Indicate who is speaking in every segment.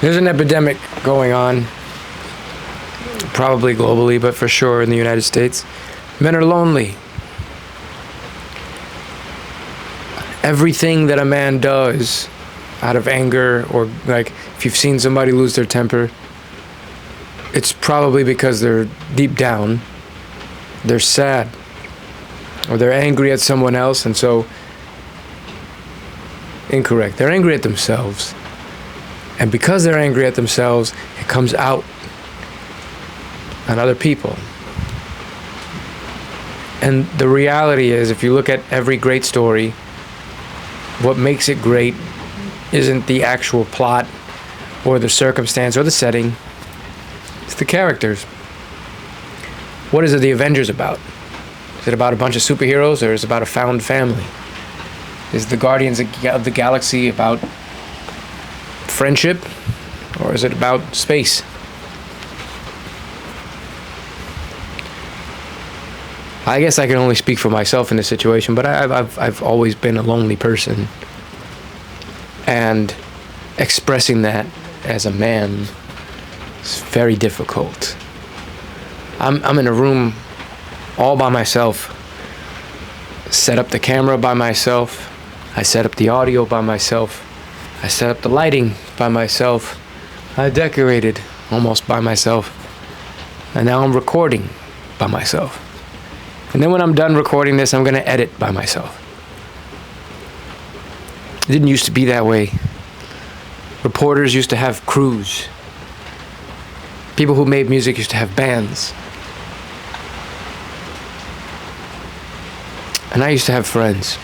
Speaker 1: There's an epidemic going on, probably globally, but for sure in the United States. Men are lonely. Everything that a man does out of anger, or like if you've seen somebody lose their temper, it's probably because they're deep down, they're sad, or they're angry at someone else, and so incorrect. They're angry at themselves. And because they're angry at themselves, it comes out on other people. And the reality is, if you look at every great story, what makes it great isn't the actual plot or the circumstance or the setting. It's the characters. What is it the Avengers about? Is it about a bunch of superheroes, or is it about a found family? Is the Guardians of the Galaxy about friendship, or is it about space? I guess I can only speak for myself in this situation, but I've always been a lonely person, and expressing that as a man is very difficult. I'm in a room all by myself, set up the camera by myself, I set up the audio by myself, I set up the lighting by myself, I decorated almost by myself, and now I'm recording by myself. And then when I'm done recording this, I'm going to edit by myself. It didn't used to be that way. Reporters used to have crews. People who made music used to have bands. And I used to have friends.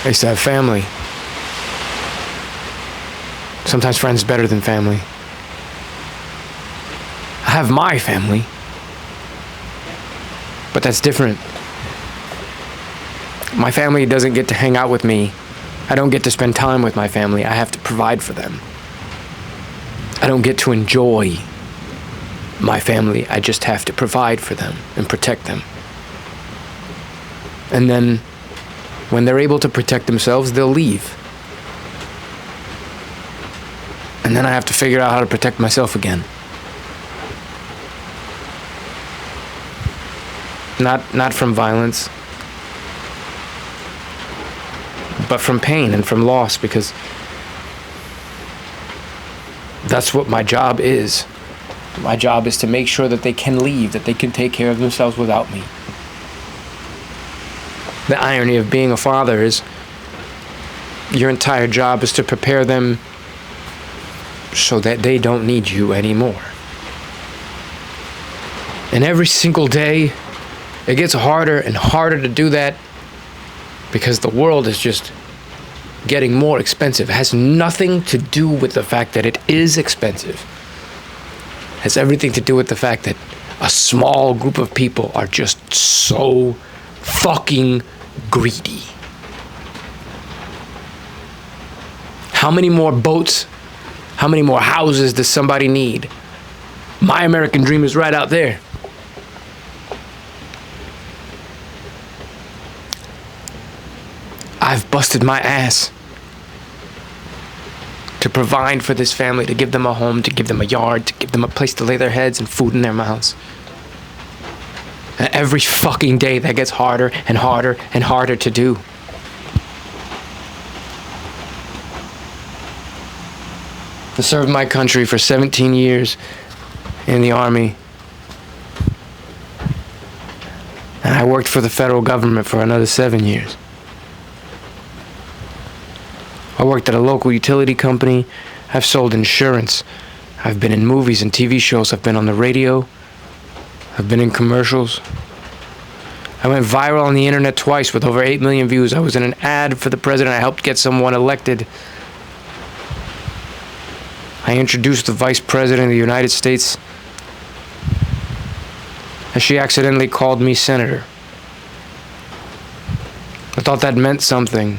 Speaker 1: I used to have family. Sometimes friends better than family. I have my family. But that's different. My family doesn't get to hang out with me. I don't get to spend time with my family. I have to provide for them. I don't get to enjoy my family. I just have to provide for them and protect them. And then when they're able to protect themselves, they'll leave. And then I have to figure out how to protect myself again. Not from violence, but from pain and from loss, because that's what my job is. My job is to make sure that they can leave, that they can take care of themselves without me. The irony of being a father is your entire job is to prepare them so that they don't need you anymore. And every single day, it gets harder and harder to do that, because the world is just getting more expensive. It has nothing to do with the fact that it is expensive. It has everything to do with the fact that a small group of people are just so fucking greedy. How many more boats, how many more houses does somebody need? My American dream is right out there. I've busted my ass to provide for this family, to give them a home, to give them a yard, to give them a place to lay their heads and food in their mouths. And every fucking day that gets harder and harder and harder to do. I served my country for 17 years in the Army. And I worked for the federal government for another 7 years. I worked at a local utility company. I've sold insurance. I've been in movies and TV shows. I've been on the radio. I've been in commercials. I went viral on the internet twice with over 8 million views. I was in an ad for the president. I helped get someone elected. I introduced the vice president of the United States, and she accidentally called me senator. I thought that meant something.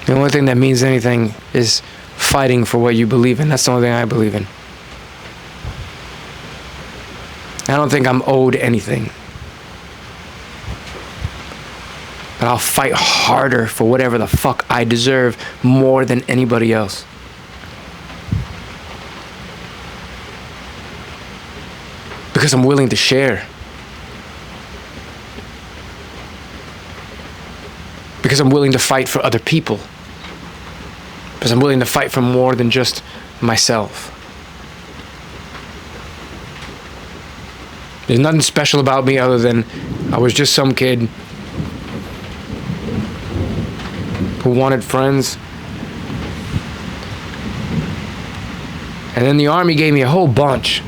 Speaker 1: The only thing that means anything is fighting for what you believe in. That's the only thing I believe in. I don't think I'm owed anything. but I'll fight harder for whatever the fuck I deserve more than anybody else. Because I'm willing to share. Because I'm willing to fight for other people. Because I'm willing to fight for more than just myself. There's nothing special about me other than I was just some kid who wanted friends. And then the Army gave me a whole bunch.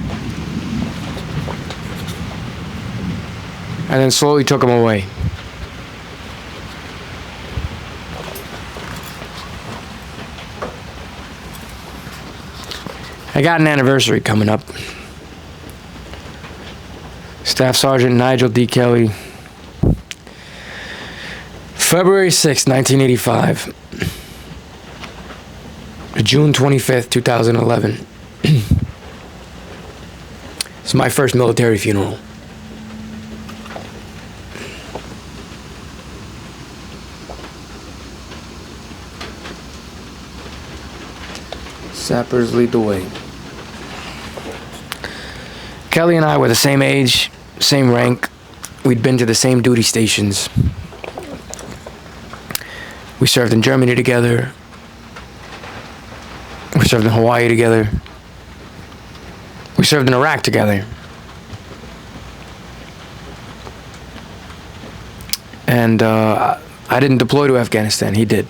Speaker 1: And then slowly took them away. I got an anniversary coming up. Staff Sergeant Nigel D. Kelly. February 6, 1985. June 25th, 2011. It's my first military funeral. Sappers lead the way. Kelly and I were the same age, same rank. We'd been to the same duty stations. We served in Germany together. We served in Hawaii together. We served in Iraq together. And I didn't deploy to Afghanistan. He did.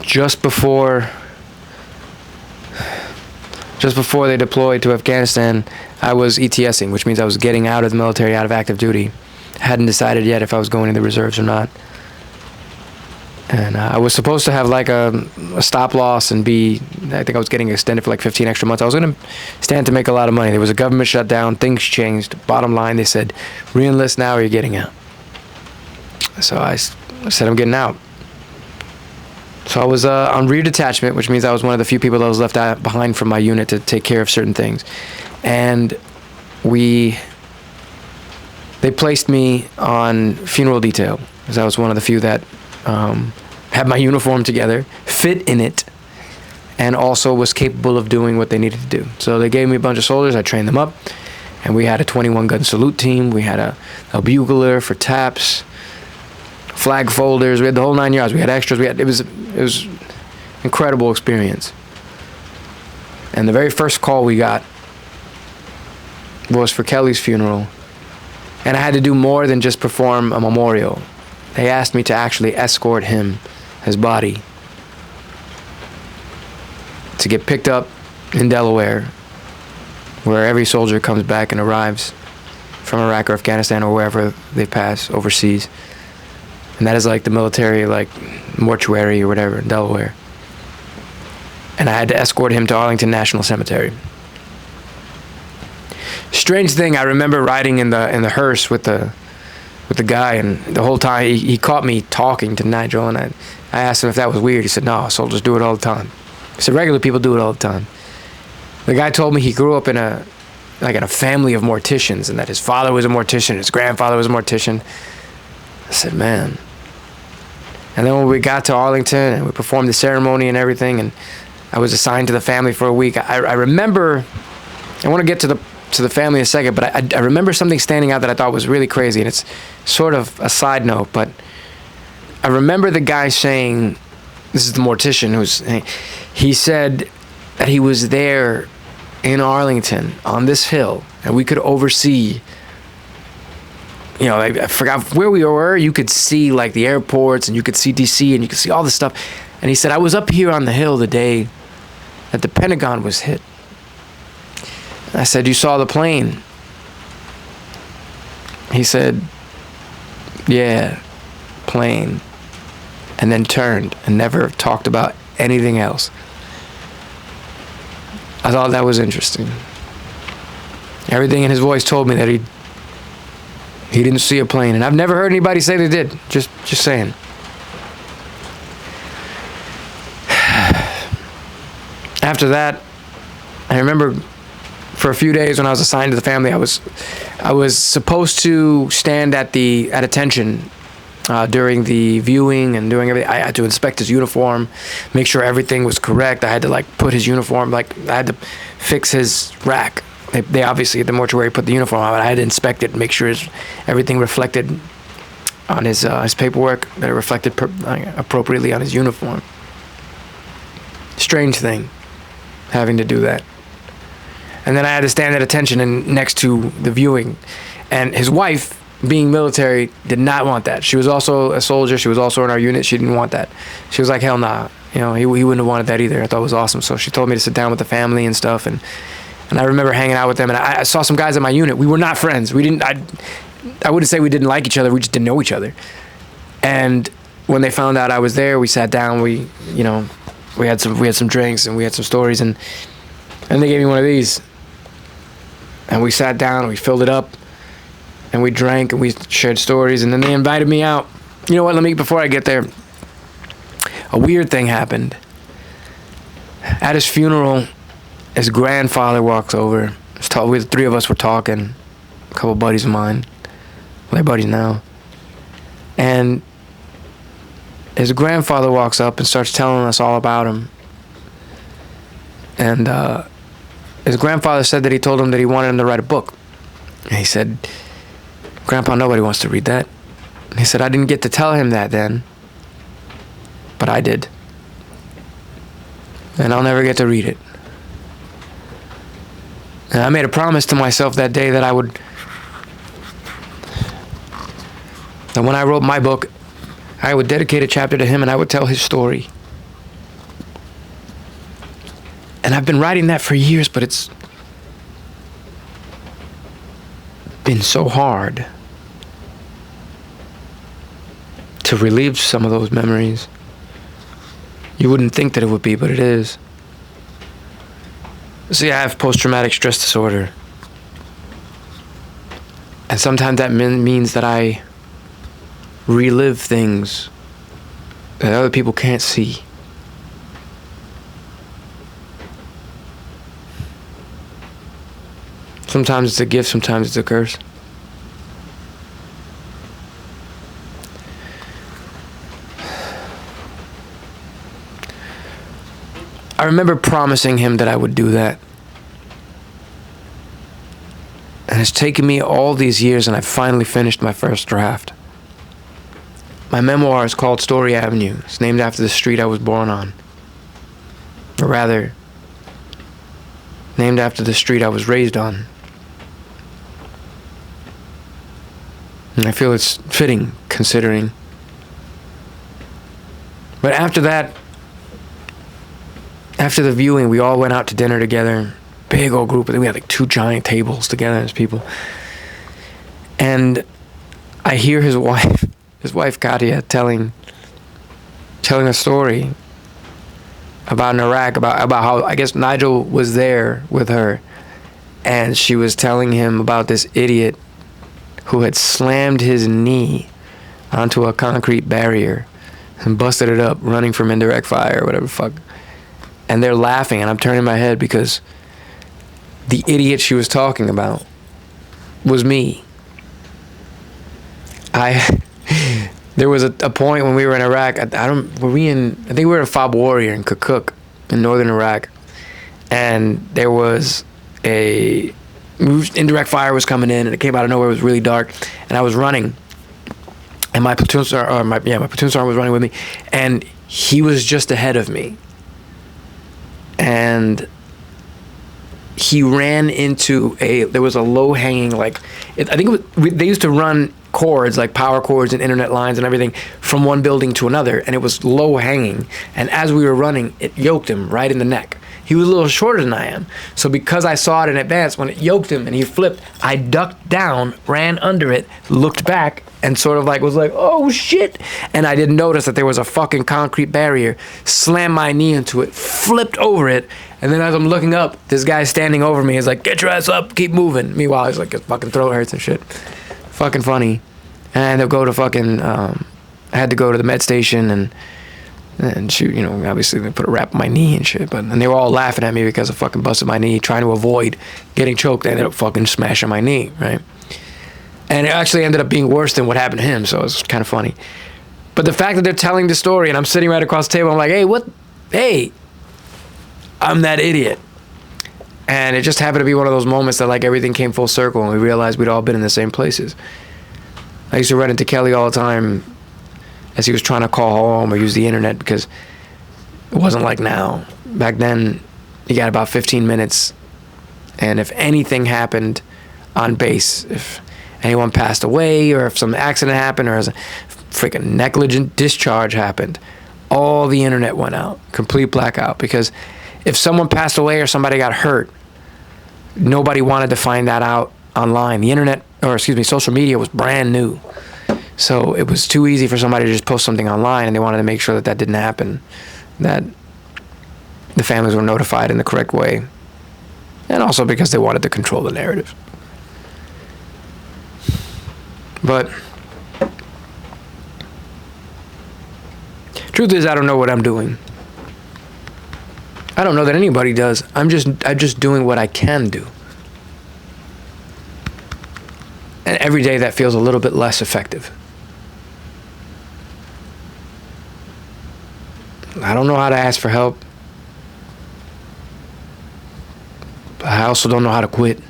Speaker 1: Just before they deployed to Afghanistan, I was ETSing, which means I was getting out of the military, out of active duty. Hadn't decided yet if I was going in the reserves or not. And I was supposed to have like a stop loss and I think I was getting extended for like 15 extra months. I was going to stand to make a lot of money. There was a government shutdown. Things changed. Bottom line, they said, re-enlist now or you're getting out. So I said, I'm getting out. So I was on rear detachment, which means I was one of the few people that was left out behind from my unit to take care of certain things. And they placed me on funeral detail, because I was one of the few that had my uniform together, fit in it, and also was capable of doing what they needed to do. So they gave me a bunch of soldiers, I trained them up, and we had a 21-gun salute team, we had a bugler for taps, flag folders, we had the whole 9 yards, we had extras, it was incredible experience. And the very first call we got was for Kelly's funeral, and I had to do more than just perform a memorial. They asked me to actually escort his body, to get picked up in Delaware, where every soldier comes back and arrives from Iraq or Afghanistan or wherever they pass overseas. And that is like the military, like mortuary or whatever in Delaware. And I had to escort him to Arlington National Cemetery. Strange thing, I remember riding in the hearse with the guy, and the whole time he caught me talking to Nigel, and I asked him if that was weird. He said, no, soldiers do it all the time. He said, regular people do it all the time. The guy told me he grew up in a family of morticians, and that his father was a mortician, his grandfather was a mortician. I said, man. And then when we got to Arlington and we performed the ceremony and everything, and I was assigned to the family for a week, I remember, I want to get to the family in a second, but I remember something standing out that I thought was really crazy, and it's sort of a side note, but I remember the guy saying, this is the mortician, he said that he was there in Arlington on this hill, and we could oversee, I forgot where we were. You could see like the airports, and you could see DC, and you could see all this stuff. And he said, I was up here on the hill the day that the Pentagon was hit. And I said, you saw the plane? He said, yeah, plane. And then turned and never talked about anything else. I thought that was interesting. Everything in his voice told me that he didn't see a plane, and I've never heard anybody say they did. Just saying. After that, I remember for a few days when I was assigned to the family, I was supposed to stand at attention during the viewing and doing everything. I had to inspect his uniform, make sure everything was correct. I had to like put his uniform, like I had to fix his rack. They obviously at the mortuary put the uniform on, but I had to inspect it and make sure everything reflected on his paperwork, that it reflected appropriately on his uniform. Strange thing, having to do that. And then I had to stand at attention and next to the viewing. And his wife, being military, did not want that. She was also a soldier. She was also in our unit. She didn't want that. She was like, hell nah. You know, he wouldn't have wanted that either. I thought it was awesome. So she told me to sit down with the family and stuff. And I remember hanging out with them. And I saw some guys in my unit. We were not friends. I wouldn't say we didn't like each other. We just didn't know each other. And when they found out I was there, we sat down. We had some drinks and we had some stories. And they gave me one of these. And we sat down and we filled it up. And we drank and we shared stories, and then they invited me out. You know what, before I get there, a weird thing happened. At his funeral, his grandfather walks over. The three of us were talking, a couple buddies of mine. They're buddies now. And his grandfather walks up and starts telling us all about him. And his grandfather said that he told him that he wanted him to write a book. And he said, Grandpa, nobody wants to read that. And he said, I didn't get to tell him that then, but I did. And I'll never get to read it. And I made a promise to myself that day that when I wrote my book, I would dedicate a chapter to him and I would tell his story. And I've been writing that for years, but it's been so hard to relive some of those memories. You wouldn't think that it would be, but it is. See, I have post-traumatic stress disorder. And sometimes that means that I relive things that other people can't see. Sometimes it's a gift, sometimes it's a curse. I remember promising him that I would do that. And it's taken me all these years, and I finally finished my first draft. My memoir is called Story Avenue. It's named after the street I was born on. Or rather, named after the street I was raised on. And I feel it's fitting, considering. But after that, after the viewing, we all went out to dinner together. Big old group. We had like 2 giant tables together as people. And I hear his wife Katia, telling a story about in Iraq, about how, I guess, Nigel was there with her. And she was telling him about this idiot who had slammed his knee onto a concrete barrier and busted it up, running from indirect fire or whatever the fuck. And they're laughing, and I'm turning my head because the idiot she was talking about was me. There was a point when we were in Iraq. I think we were in Fob Warrior in Kirkuk in northern Iraq, and there was indirect fire was coming in, and it came out of nowhere. It was really dark, and I was running, and my platoon sergeant was running with me, and he was just ahead of me, and he ran into there was a low-hanging, they used to run cords, like power cords and internet lines and everything, from one building to another, and it was low-hanging, and as we were running, it yoked him right in the neck. He was a little shorter than I am, so because I saw it in advance, when it yoked him and he flipped, I ducked down, ran under it, looked back, and sort of was like, oh shit, and I didn't notice that there was a fucking concrete barrier, slammed my knee into it, flipped over it, and then as I'm looking up, this guy standing over me is like, get your ass up, keep moving. Meanwhile, he's like, his fucking throat hurts and shit. Fucking funny. And I had to go to the med station and shoot, obviously they put a wrap on my knee and shit, and they were all laughing at me because I fucking busted my knee, trying to avoid getting choked. I ended up fucking smashing my knee, right? And it actually ended up being worse than what happened to him, so it was kind of funny. But the fact that they're telling the story and I'm sitting right across the table, I'm like, hey, I'm that idiot. And it just happened to be one of those moments that like everything came full circle and we realized we'd all been in the same places. I used to run into Kelly all the time as he was trying to call home or use the internet, because it wasn't like now. Back then, you got about 15 minutes. And if anything happened on base, if anyone passed away or if some accident happened or as a freaking negligent discharge happened, all the internet went out. Complete blackout. Because if someone passed away or somebody got hurt, nobody wanted to find that out online. The internet, or excuse me, social media was brand new. So it was too easy for somebody to just post something online, and they wanted to make sure that that didn't happen, that the families were notified in the correct way. And also because they wanted to control the narrative. But truth is, I don't know what I'm doing. I don't know that anybody does. I'm just doing what I can do. And every day that feels a little bit less effective. I don't know how to ask for help. But I also don't know how to quit.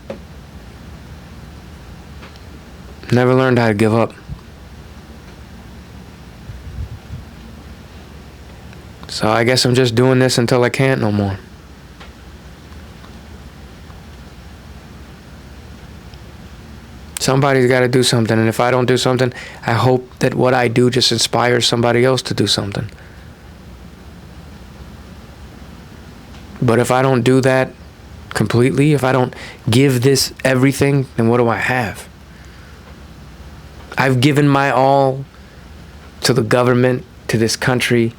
Speaker 1: Never learned how to give up. So I guess I'm just doing this until I can't no more. Somebody's got to do something, and if I don't do something, I hope that what I do just inspires somebody else to do something. But if I don't do that completely, if I don't give this everything, then what do I have? I've given my all to the government, to this country,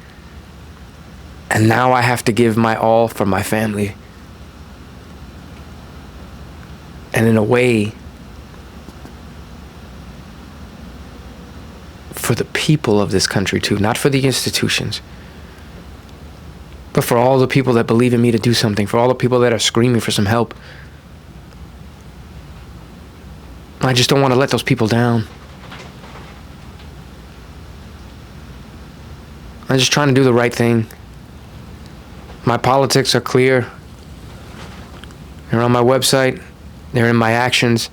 Speaker 1: and now I have to give my all for my family. And in a way, for the people of this country too, not for the institutions, but for all the people that believe in me to do something, for all the people that are screaming for some help. I just don't want to let those people down. I'm just trying to do the right thing. My politics are clear. They're on my website. They're in my actions.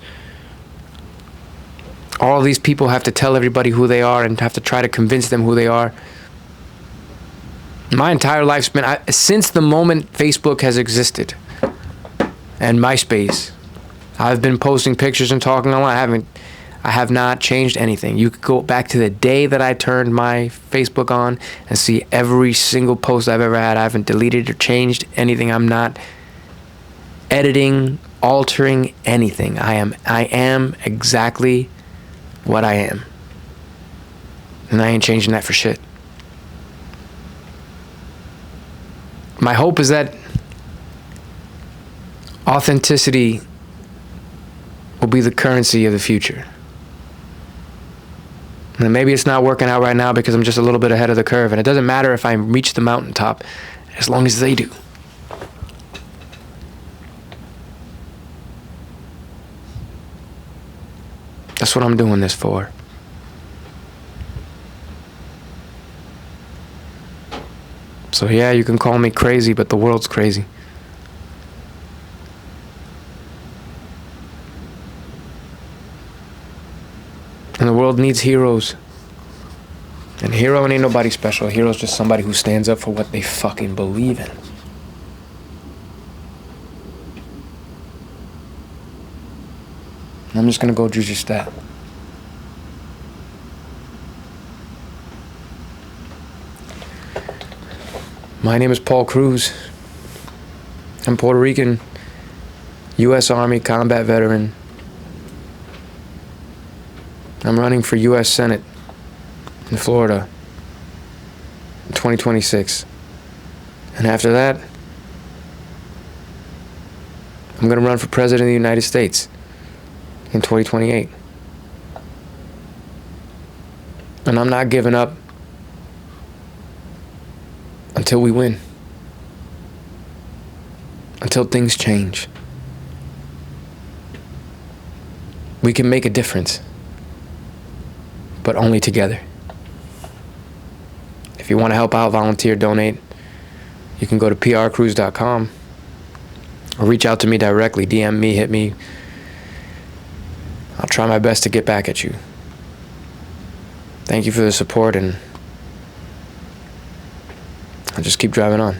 Speaker 1: All these people have to tell everybody who they are and have to try to convince them who they are. My entire life's been, since the moment Facebook has existed and MySpace, I've been posting pictures and talking online. I have not changed anything. You could go back to the day that I turned my Facebook on and see every single post I've ever had. I haven't deleted or changed anything. I'm not editing, altering anything. I am exactly what I am. And I ain't changing that for shit. My hope is that authenticity will be the currency of the future. And maybe it's not working out right now because I'm just a little bit ahead of the curve. And it doesn't matter if I reach the mountaintop as long as they do. That's what I'm doing this for. So yeah, you can call me crazy, but the world's crazy. And the world needs heroes. And a hero ain't nobody special. A hero's just somebody who stands up for what they fucking believe in. I'm just gonna go do just that. My name is Paul Cruz. I'm Puerto Rican, U.S. Army combat veteran. I'm running for U.S. Senate in Florida in 2026. And after that, I'm going to run for President of the United States in 2028. And I'm not giving up until we win. Until things change. We can make a difference. but only together. If you want to help out, volunteer, donate, you can go to prcruise.com or reach out to me directly. DM me, hit me. I'll try my best to get back at you. Thank you for the support, and I'll just keep driving on.